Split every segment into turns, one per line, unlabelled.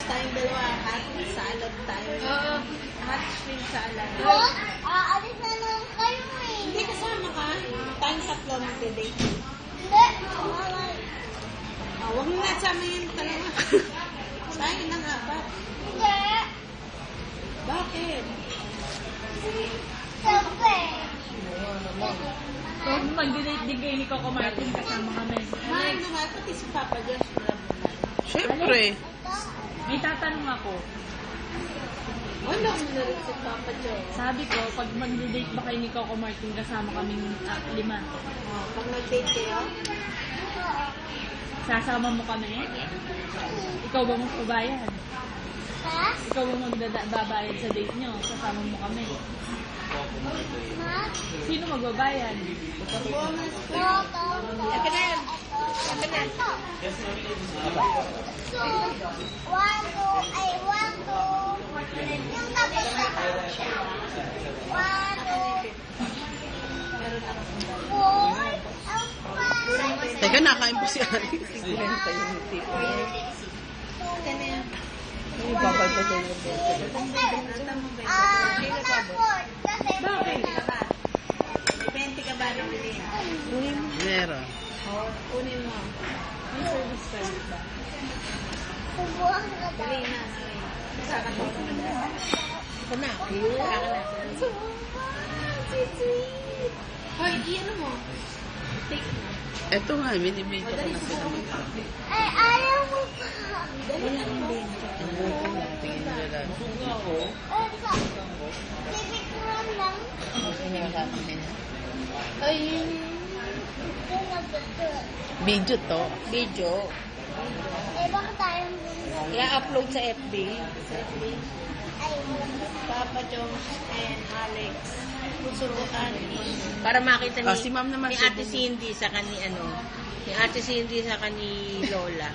Tayong dalawa, hot salad tayo. Oo, hot shrimp salad.
Aalis na lang kayo eh.
Hindi kasama ka. Tayong tatlo magde-date.
Hindi.
Huwag mo nga sama yung dalawa. Tayo ng apat.
Hindi.
Bakit?
Siyempre.
Huwag mag-date din kayo ni Coco Martin kasama kami.
Mahal naman, pati si Papa Josh.
Siyempre.
May tatanong ako.
Wala mo na rin si Papa Josh.
Sabi ko, pag mag-date ba kayo ni Coco Martin kasama kaming 5?
Pag nag-date kayo,
Sasama mo kami? Ikaw ba magbabayad?
Ha?
Ikaw ba magbabayad sa date nyo? Sasama mo kami.
Ha?
Sino magbabayad?
bonus.
Ito na yan. Ito. So, one, two, yung tapos na. One, two, four, five.
Teka, nakain po si Alex. Sinenta yung tip. Yung babad na kayo ng
Tapos, kasi
Bakit? May 20 ka ba na bilhin?
Meron.
Kunin mo.
May service charge ba?
subuhan ka daw.
Dali na. Saka to.
Ito na.
Sweet.
Hoy, ano mo? Take mo.
Ito nga, binibigyan ko na sila.
Ay, ayaw mo pa.
Tingin nila lang.
Ito. Pipicturan lang.
Ay,
Ito nagpicture.
Video to.
video.
Eh, bakit tayo bumili?
I-upload sa FB.
Ay,
Papa Jones and Alex. Susurutan. Para makita ni,
Si ma'am naman.
ni Ate Cindy sa kani ano. Ni Ate Cindy sa kani Lola.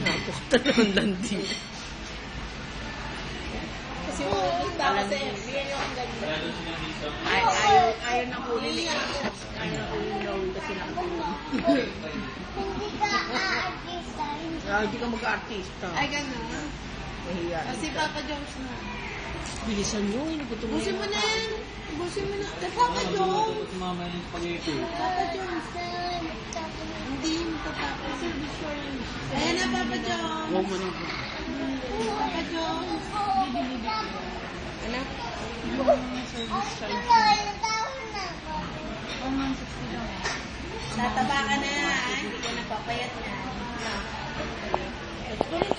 Napunta naman lang din.
Kasi wala sa FB. Ayaw na huli ni Ayaw na huli ni Lola kasi nakatulog.
hindi ka aartista.
Hindi ka mag-artista.
Ay, gano'n.
Mahiya.
Kasi Papa Jones na.
Bilisan nyo, inugutom
Busin mo na yan. Busin mo na. Kay Papa Jones. Papa Jones. Hindi mo tatapos. Ayan na, Papa Jones.
Huwag mo na.
Papa Jones. Ano?
Service charge. Oh, 160 lang.
Tataba ka na. Hindi ka napapayat na. Kunin